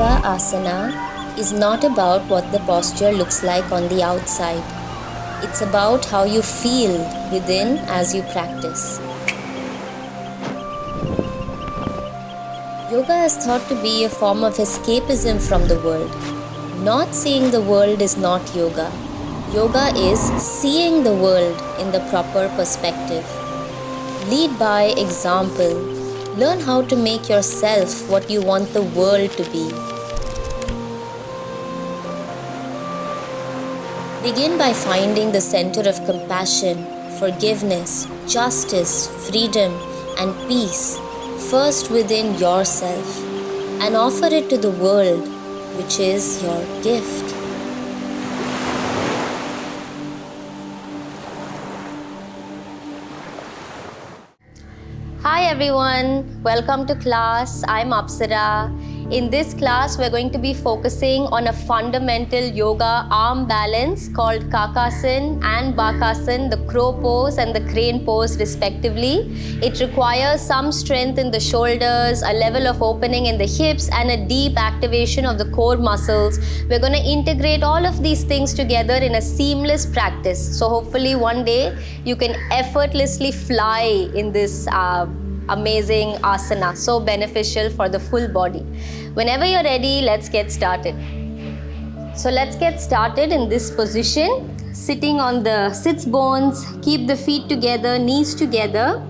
Yoga asana is not about what the posture looks like on the outside. It's about how you feel within as you practice. Yoga is thought to be a form of escapism from the world. Not seeing the world is not yoga. Yoga is seeing the world in the proper perspective. Lead by example. Learn how to make yourself what you want the world to be. Begin by finding the center of compassion, forgiveness, justice, freedom, and peace first within yourself, and offer it to the world, which is your gift. Hi everyone, welcome to class. I'm Apsara. In this class, we're going to be focusing on a fundamental yoga arm balance called Kakasana and Bakasana, the crow pose and the crane pose respectively. It requires some strength in the shoulders, a level of opening in the hips, and a deep activation of the core muscles. We're going to integrate all of these things together in a seamless practice. So hopefully one day you can effortlessly fly in this amazing asana, so beneficial for the full body. Whenever you're ready, let's get started. So let's get started in this position, sitting on the sits bones. Keep the feet together, knees together.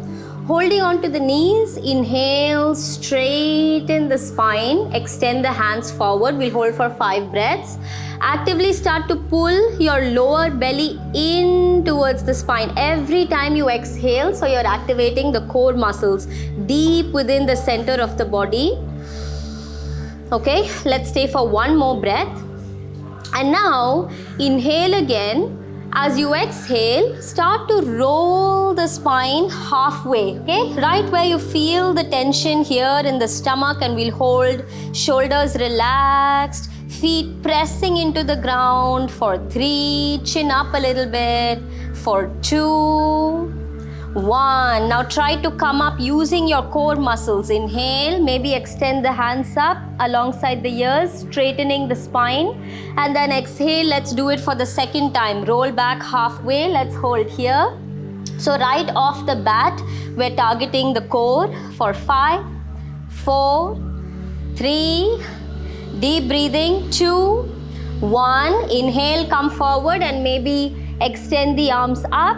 Holding on to the knees, inhale, straighten the spine, extend the hands forward. We'll hold for 5 breaths. Actively start to pull your lower belly in towards the spine every time you exhale, so you're activating the core muscles deep within the center of the body. Okay, let's stay for one more breath. And now inhale again. As you exhale, start to roll the spine halfway, okay? Right where you feel the tension here in the stomach, and we'll hold shoulders relaxed, feet pressing into the ground for 3, chin up a little bit, for 2, 1. Now try to come up using your core muscles. Inhale, maybe extend the hands up alongside the ears, straightening the spine. And then exhale, let's do it for the second time. Roll back halfway, let's hold here. So right off the bat, we're targeting the core for 5, 4, 3, deep breathing, 2, 1. Inhale, come forward and maybe extend the arms up.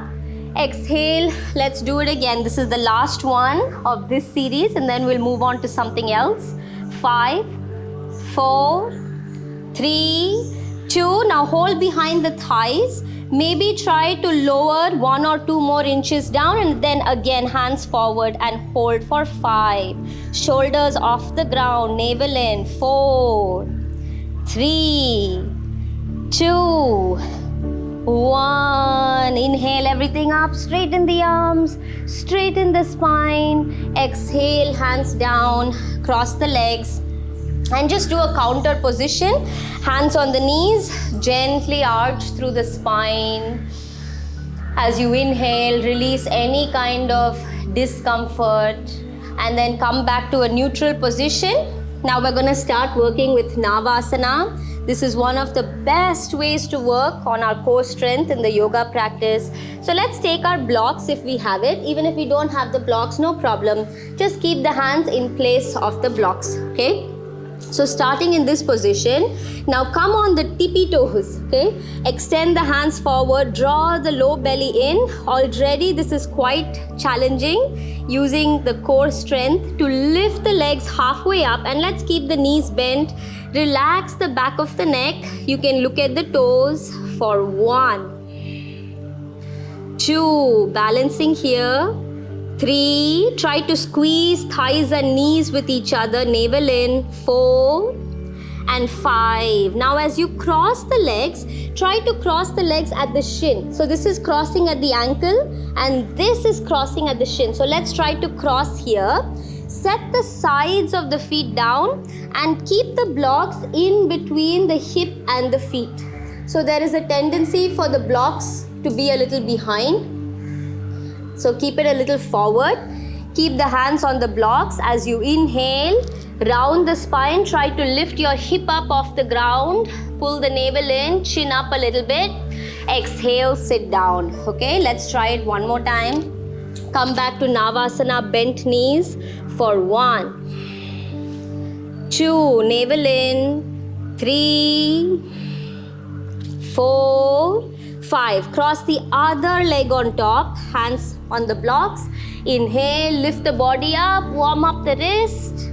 Exhale, let's do it again. This is the last one of this series, and then we'll move on to something else. 5, 4, 3, 2. Now hold behind the thighs. Maybe try to lower 1 or 2 more inches down, and then again hands forward and hold for 5. Shoulders off the ground, navel in. 4, 3, 2, 1. Inhale everything up, straighten the arms, straighten the spine. Exhale, hands down, cross the legs, and just do a counter position. Hands on the knees, gently arch through the spine. As you inhale, release any kind of discomfort, and then come back to a neutral position. Now we're going to start working with Navasana. This is one of the best ways to work on our core strength in the yoga practice. So let's take our blocks if we have it. Even if we don't have the blocks, no problem. Just keep the hands in place of the blocks, okay? So starting in this position, now come on the tippy toes, okay? Extend the hands forward, draw the low belly in. Already this is quite challenging, using the core strength to lift the legs halfway up, and let's keep the knees bent. Relax the back of the neck. You can look at the toes for 1, 2, balancing here. 3, try to squeeze thighs and knees with each other, navel in. 4 and 5. Now as you cross the legs, try to cross the legs at the shin. So this is crossing at the ankle and this is crossing at the shin. So let's try to cross here. Set the sides of the feet down and keep the blocks in between the hip and the feet. So there is a tendency for the blocks to be a little behind. So keep it a little forward. Keep the hands on the blocks. As you inhale, Round the spine, try to lift your hip up off the ground. Pull the navel in, chin up a little bit. Exhale, sit down. Okay, let's try it one more time. Come back to Navasana, bent knees for 1, 2, navel in, 3, 4, 5. Cross the other leg on top, hands on the blocks. Inhale, lift the body up, warm up the wrist.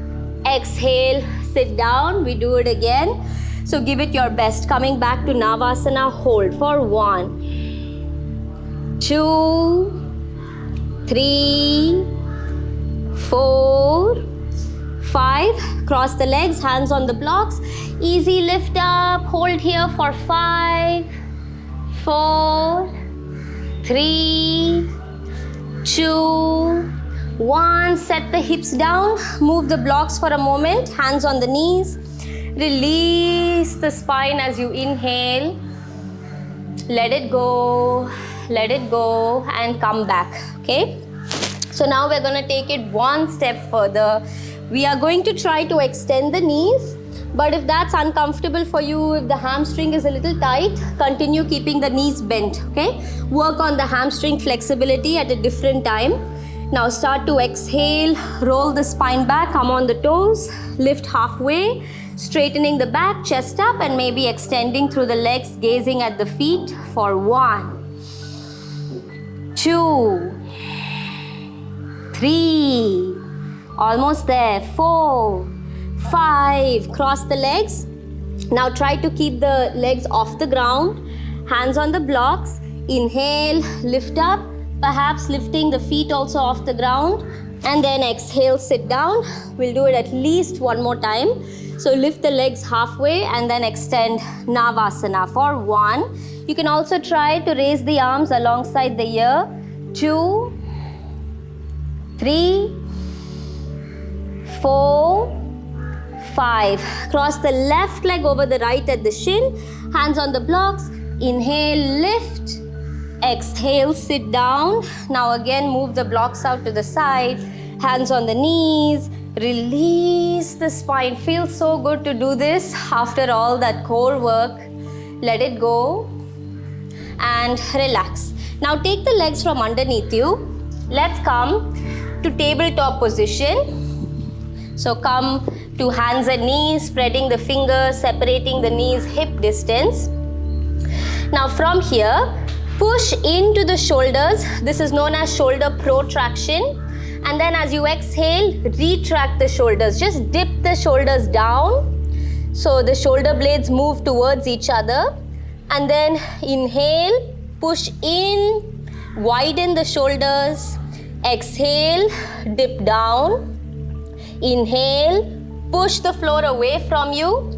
Exhale, sit down. We do it again. So give it your best. Coming back to Navasana, hold for 1, 2, 3, 4, 5. Cross the legs, hands on the blocks. Easy lift up. Hold here for 5, 4, 3, 2, 1. Set the hips down. Move the blocks for a moment. Hands on the knees. Release the spine as you inhale. Let it go. Let it go and come back. Okay? So now we're going to take it one step further. We are going to try to extend the knees. But if that's uncomfortable for you, if the hamstring is a little tight, continue keeping the knees bent. Okay? Work on the hamstring flexibility at a different time. Now start to exhale, roll the spine back, come on the toes, lift halfway, straightening the back, chest up, and maybe extending through the legs, gazing at the feet for 1, 2, 3, almost there, 4, 5, cross the legs. Now try to keep the legs off the ground, hands on the blocks. Inhale, lift up, perhaps lifting the feet also off the ground, and then exhale, sit down. We'll do it at least one more time. So lift the legs halfway and then extend Navasana for 1. You can also try to raise the arms alongside the ear. 2, 3, 4, 5. Cross the left leg over the right at the shin. Hands on the blocks. Inhale, lift. Exhale, sit down. Now again, move the blocks out to the side. Hands on the knees. Release the spine. Feels so good to do this after all that core work. Let it go and relax. Now take the legs from underneath you. Let's come to tabletop position. So come to hands and knees, spreading the fingers, separating the knees hip distance. Now from here, push into the shoulders. This is known as shoulder protraction. And then as you exhale, retract the shoulders. Just dip the shoulders down. So the shoulder blades move towards each other. And then inhale, push in, widen the shoulders. Exhale, dip down. Inhale, push the floor away from you.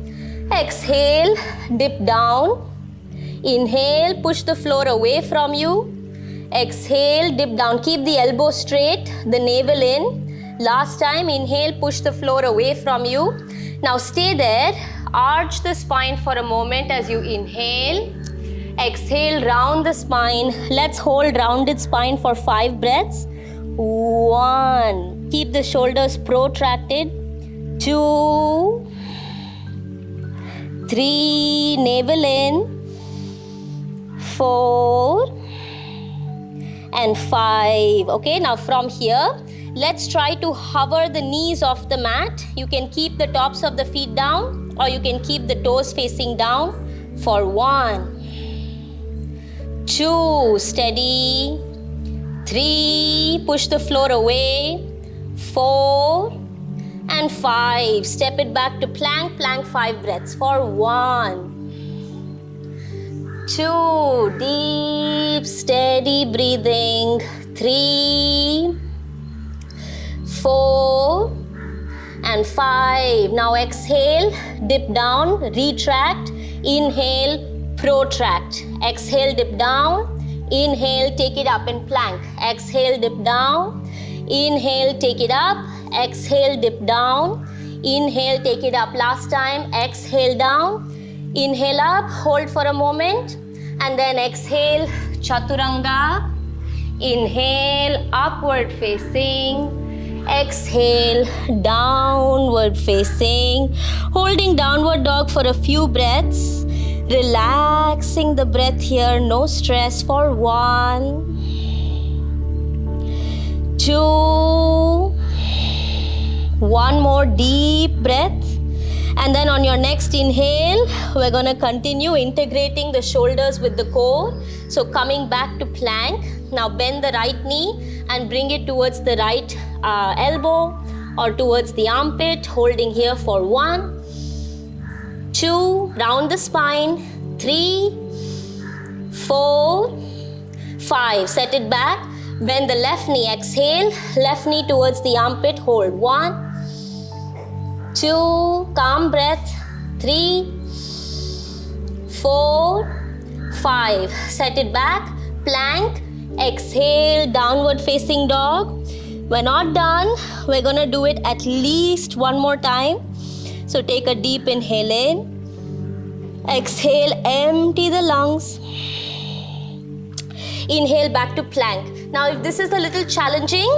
Exhale, dip down. Inhale, push the floor away from you. Exhale, dip down. Keep the elbow straight, the navel in. Last time, inhale, push the floor away from you. Now stay there. Arch the spine for a moment as you inhale. Exhale, round the spine. Let's hold rounded spine for 5 breaths. 1. Keep the shoulders protracted. 2, 3, navel in. 4 and 5. Okay, now from here, let's try to hover the knees off the mat. You can keep the tops of the feet down or you can keep the toes facing down for 1, 2, steady. 3, push the floor away. 4 and 5. Step it back to plank, plank 5 breaths for 1, 2, deep, steady breathing. 3, 4 and 5. Now exhale, dip down, retract. Inhale, protract. Exhale, dip down. Inhale, take it up in plank. Exhale, dip down. Inhale, take it up. Exhale, dip down. Inhale, take it up. Last time, exhale down. Inhale up, hold for a moment. And then exhale, chaturanga. Inhale, upward facing. Exhale, downward facing. Holding downward dog for a few breaths. Relaxing the breath here, no stress for 1, 2, one more deep breath. And then on your next inhale, we're going to continue integrating the shoulders with the core. So coming back to plank. Now bend the right knee and bring it towards the right elbow or towards the armpit. Holding here for 1, 2, round the spine, 3, 4, 5. Set it back. Bend the left knee. Exhale. Left knee towards the armpit. Hold. 1, 2, calm breath, 3, 4, 5. Set it back, plank, exhale, downward facing dog. We're not done. We're gonna do it at least one more time. So take a deep inhale in, exhale, empty the lungs. Inhale back to plank. Now if this is a little challenging,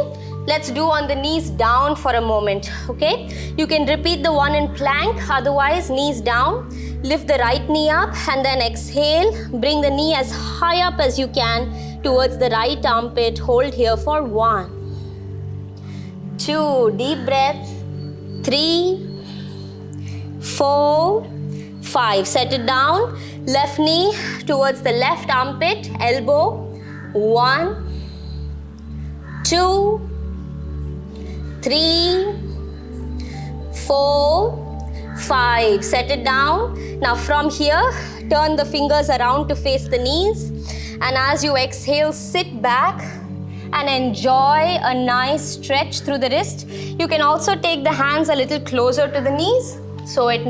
let's do on the knees down for a moment, okay? You can repeat the one in plank, otherwise knees down. Lift the right knee up and then exhale. Bring the knee as high up as you can towards the right armpit. Hold here for 1, 2, deep breath, 3, 4, 5. Set it down. Left knee towards the left armpit, elbow. 1, 2, 3, 4, 5. Set it down. Now from here, turn the fingers around to face the knees. And as you exhale, sit back and enjoy a nice stretch through the wrist. You can also take the hands a little closer to the knees so it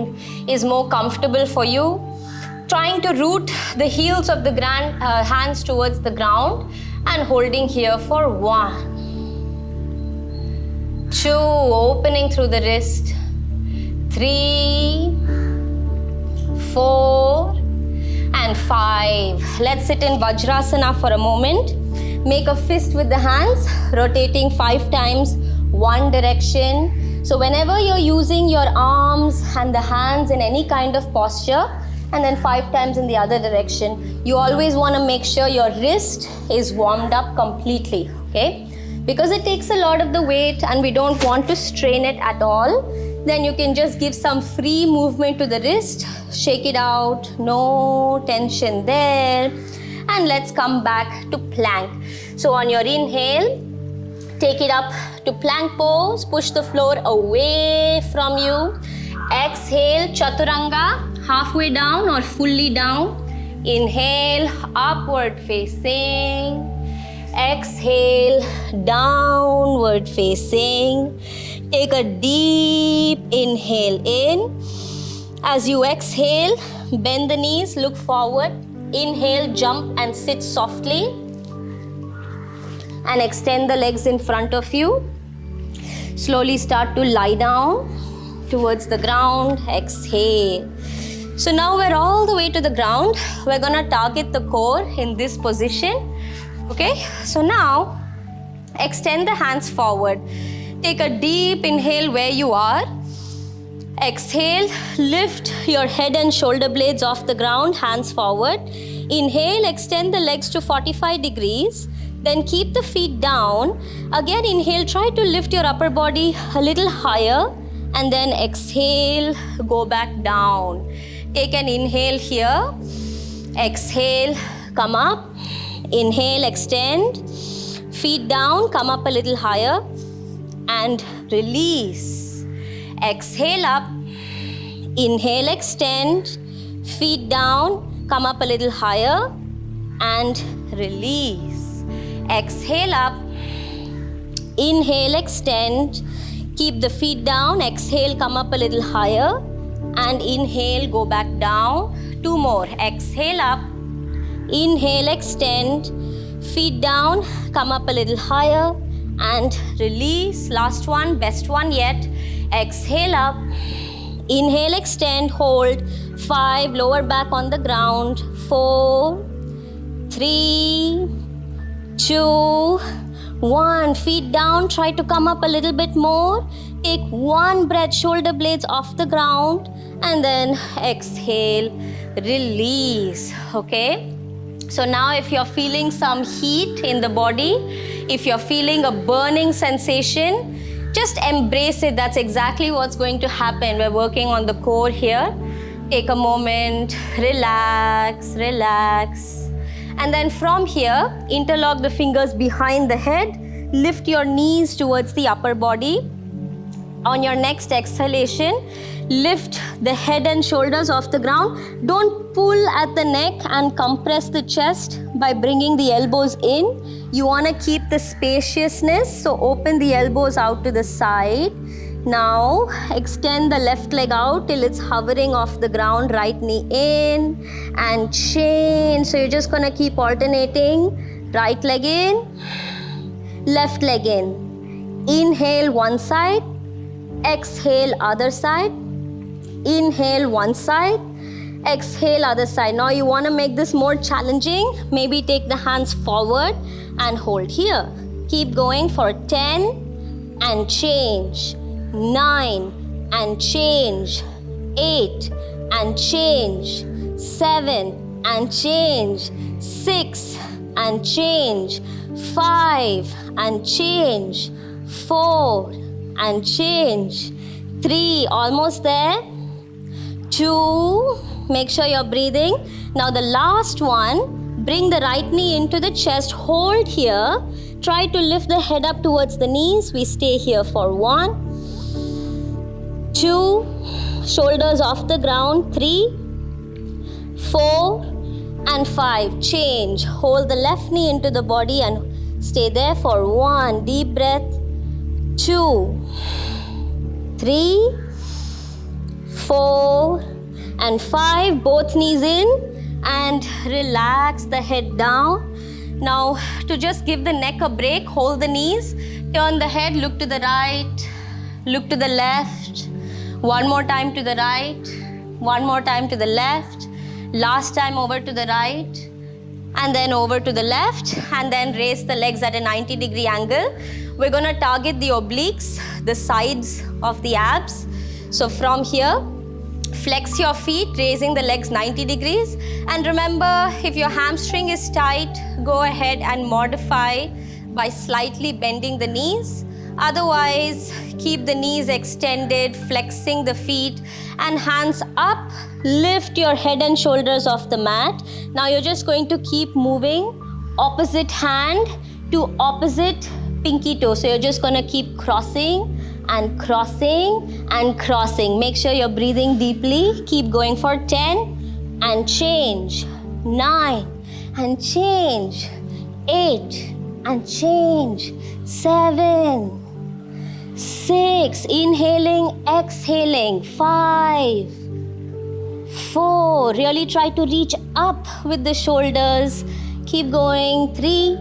is more comfortable for you. Trying to root the heels of the hands towards the ground and holding here for 1, 2, opening through the wrist, 3, 4, and 5. Let's sit in Vajrasana for a moment. Make a fist with the hands, rotating 5 times, one direction. So whenever you're using your arms and the hands in any kind of posture, and then 5 times in the other direction, you always want to make sure your wrist is warmed up completely, okay? Because it takes a lot of the weight and we don't want to strain it at all. Then you can just give some free movement to the wrist, shake it out, no tension there. And let's come back to plank. So on your inhale, take it up to plank pose, push the floor away from you. Exhale, chaturanga, halfway down or fully down. Inhale, upward facing. Exhale, downward facing. Take a deep inhale in. As you exhale, bend the knees, look forward. Inhale, jump and sit softly. And extend the legs in front of you. Slowly start to lie down towards the ground. Exhale. So now we're all the way to the ground. We're gonna target the core in this position. Okay, so now extend the hands forward. Take a deep inhale where you are. Exhale, lift your head and shoulder blades off the ground, hands forward. Inhale, extend the legs to 45 degrees. Then keep the feet down. Again, inhale, try to lift your upper body a little higher. And then exhale, go back down. Take an inhale here. Exhale, come up. Inhale, extend. Feet down, come up a little higher. And release. Exhale up. Inhale, extend. Feet down, come up a little higher. And release. Exhale up. Inhale, extend. Keep the feet down. Exhale, come up a little higher. And inhale, go back down. 2 more. Exhale up. Inhale, extend. Feet down, come up a little higher. And release. Last one, best one yet. Exhale up. Inhale, extend, hold. 5, lower back on the ground. 4, 3, 2, 1, feet down, try to come up a little bit more. Take 1 breath, shoulder blades off the ground, and then exhale, release, okay? So now if you're feeling some heat in the body, if you're feeling a burning sensation, just embrace it. That's exactly what's going to happen. We're working on the core here. Take a moment, relax, relax. And then from here, interlock the fingers behind the head, lift your knees towards the upper body. On your next exhalation, lift the head and shoulders off the ground. Don't pull at the neck and compress the chest by bringing the elbows in. You want to keep the spaciousness, so open the elbows out to the side. Now extend the left leg out till it's hovering off the ground. Right knee in and change. So you're just going to keep alternating. Right leg in, left leg in. Inhale one side, exhale other side. Inhale one side, exhale other side. Now you want to make this more challenging. Maybe take the hands forward and hold here. Keep going for 10 and change, 9 and change, 8 and change, 7 and change, 6 and change, 5 and change, 4 and change, 3, almost there, 2, make sure you're breathing. Now the last one, bring the right knee into the chest, hold here, try to lift the head up towards the knees. We stay here for 1, 2, shoulders off the ground, 3, 4 and 5, change. Hold the left knee into the body and stay there for 1, deep breath, 2, 3, 4 and 5, both knees in, and relax the head down. Now to just give the neck a break, hold the knees, turn the head, look to the right, look to the left, one more time to the right, one more time to the left, last time over to the right, and then over to the left, and then raise the legs at a 90-degree angle. We're going to target the obliques, the sides of the abs. So from here, flex your feet, raising the legs 90 degrees. And remember, if your hamstring is tight, go ahead and modify by slightly bending the knees. Otherwise, keep the knees extended, flexing the feet, and hands up. Lift your head and shoulders off the mat. Now you're just going to keep moving opposite hand to opposite pinky toe. So you're just going to keep crossing and crossing and crossing. Make sure you're breathing deeply. Keep going for 10 and change, 9 and change, 8 and change, 7, 6, inhaling, exhaling, 5, 4, really try to reach up with the shoulders. Keep going, 3,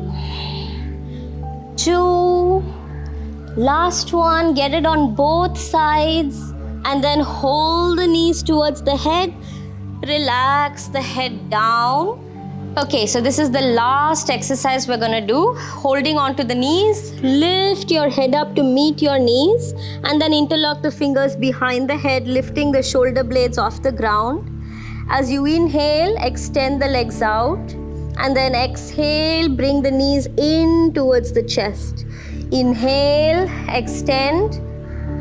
2, last one, get it on both sides, and then hold the knees towards the head, relax the head down. Okay, so this is the last exercise we're gonna do. Holding onto the knees, lift your head up to meet your knees, and then interlock the fingers behind the head, lifting the shoulder blades off the ground. As you inhale, extend the legs out, and then exhale, bring the knees in towards the chest. Inhale, extend,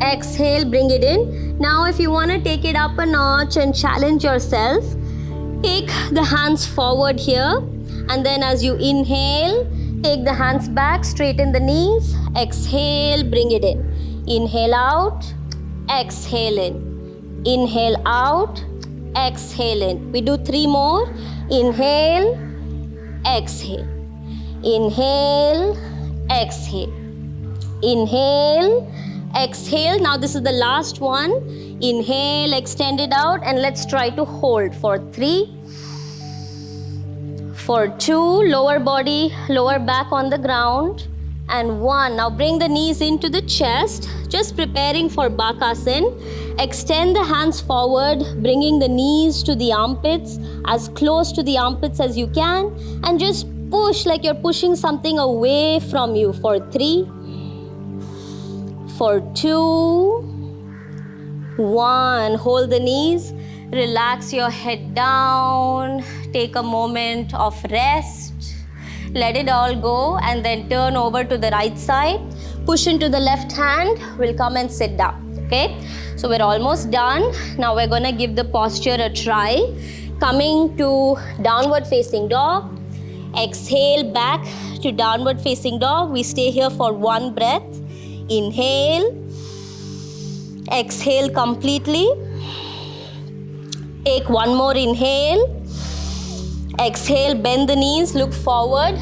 exhale, bring it in. Now if you want to take it up a notch and challenge yourself, take the hands forward here, and then as you inhale, take the hands back, straighten the knees, exhale, bring it in. Inhale out, exhale in. Inhale out, exhale in. We do 3 more. Inhale, exhale. Inhale, exhale. Inhale, exhale. Now this is the last one. Inhale, extend it out, and let's try to hold for 3, for 2, lower body, lower back on the ground, and 1. Now bring the knees into the chest, just preparing for Bakasana. Extend the hands forward, bringing the knees to the armpits, as close to the armpits as you can, and just push like you're pushing something away from you. For 3, for 2, 1. Hold the knees, relax your head down, take a moment of rest, let it all go, and then turn over to the right side. Push into the left hand, we'll come and sit down. Okay, so we're almost done. Now we're gonna give the posture a try. Coming to downward facing dog. Exhale back to downward facing dog. We stay here for 1 breath. Inhale. Exhale completely. Take 1 more inhale. Exhale, bend the knees, look forward.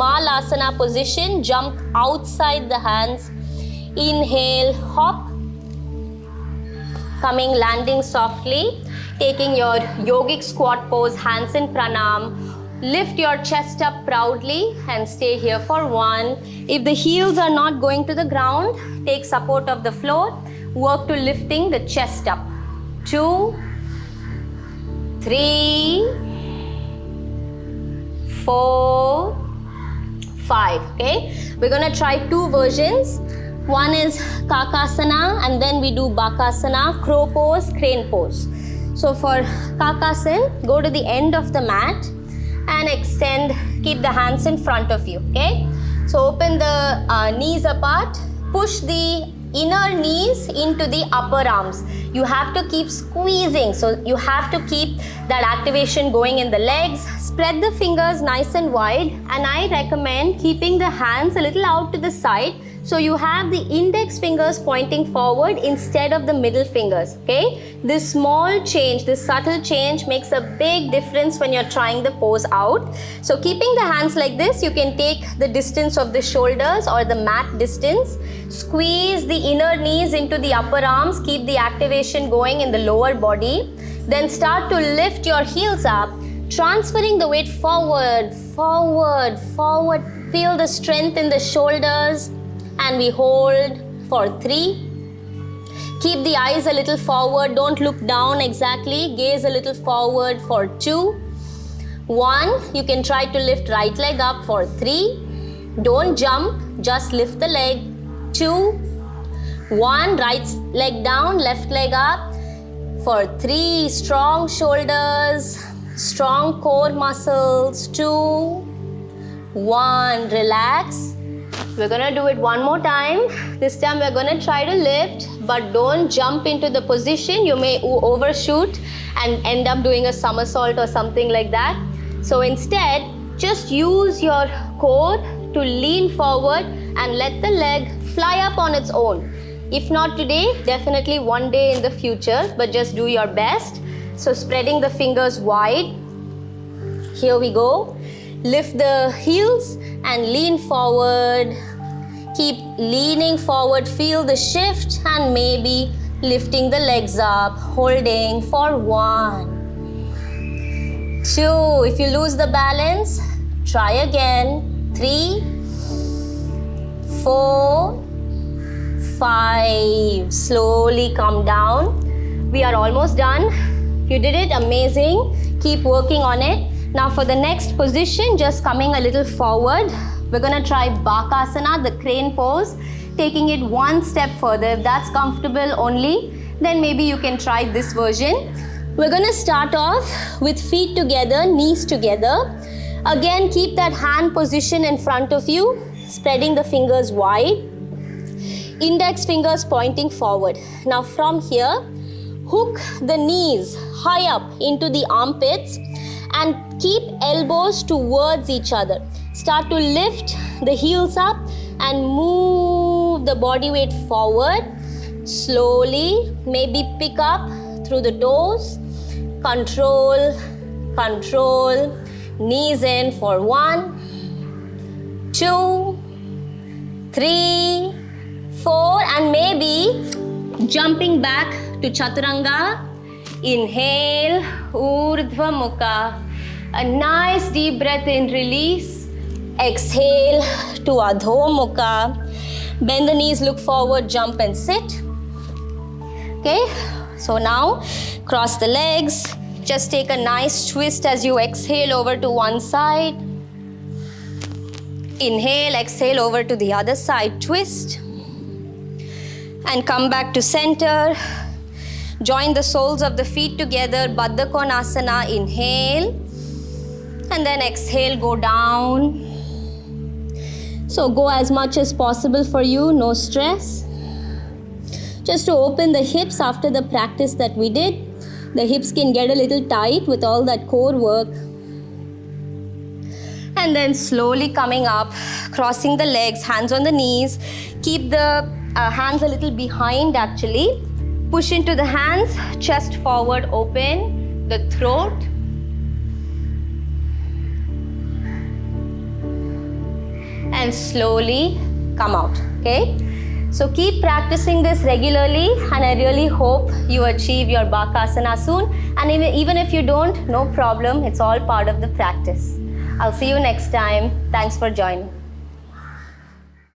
Malasana position, jump outside the hands. Inhale, hop. Coming, landing softly. Taking your yogic squat pose, hands in pranam. Lift your chest up proudly and stay here for 1. If the heels are not going to the ground, take support of the floor. Work to lifting the chest up. 2, 3, 4, 5. Okay, we're gonna try 2 versions. One is Kakasana, and then we do Bakasana, crow pose, crane pose. So for Kakasana, go to the end of the mat and extend, keep the hands in front of you. Okay, so open the knees apart, push the inner knees into the upper arms. You have to keep squeezing, so you have to keep that activation going in the legs. Spread the fingers nice and wide, and I recommend keeping the hands a little out to the side, so you have the index fingers pointing forward instead of the middle fingers. Okay, this small change, this subtle change makes a big difference when you're trying the pose out. So keeping the hands like this, you can take the distance of the shoulders or the mat distance. Squeeze the inner knees into the upper arms, keep the activation going in the lower body. Then start to lift your heels up, transferring the weight forward, forward, forward. Feel the strength in the shoulders. And we hold for 3. Keep the eyes a little forward, don't look down exactly, gaze a little forward for 2. 1, you can try to lift right leg up for 3. Don't jump, just lift the leg. 2, 1, right leg down, left leg up for 3. Strong shoulders, strong core muscles. 2, 1, relax. We're gonna do it 1 more time. This time we're gonna try to lift, but don't jump into the position. You may overshoot and end up doing a somersault or something like that. So instead, just use your core to lean forward and let the leg fly up on its own. If not today, definitely one day in the future, but just do your best. So spreading the fingers wide. Here we go. Lift the heels and lean forward. Keep leaning forward, feel the shift, and maybe lifting the legs up, holding for 1, 2. If you lose the balance, try again. 3, 4, 5. Slowly come down. We are almost done. You did it, amazing. Keep working on it. Now for the next position, just coming a little forward. We're gonna try Bakasana, the crane pose, taking it 1 step further. If that's comfortable only, then maybe you can try this version. We're gonna start off with feet together, knees together. Again, keep that hand position in front of you, spreading the fingers wide. Index fingers pointing forward. Now from here, hook the knees high up into the armpits and keep elbows towards each other. Start to lift the heels up and move the body weight forward. Slowly, maybe pick up through the toes. Control, control. Knees in for 1, 2, 3, 4, and maybe jumping back to Chaturanga. Inhale, Urdhva Mukha. A nice deep breath in, release. Exhale to Adho Mukha. Bend the knees, look forward, jump and sit. Okay, so now cross the legs. Just take a nice twist as you exhale over to one side. Inhale, exhale over to the other side, twist. And come back to center. Join the soles of the feet together, Baddha Konasana, inhale. And then exhale, go down. So go as much as possible for you, no stress. Just to open the hips after the practice that we did. The hips can get a little tight with all that core work. And then slowly coming up, crossing the legs, hands on the knees. Keep the hands a little behind actually. Push into the hands, chest forward, open the throat. And slowly come out, okay? So keep practicing this regularly, and I really hope you achieve your Bakasana soon. And even if you don't, no problem, it's all part of the practice. I'll see you next time. Thanks for joining.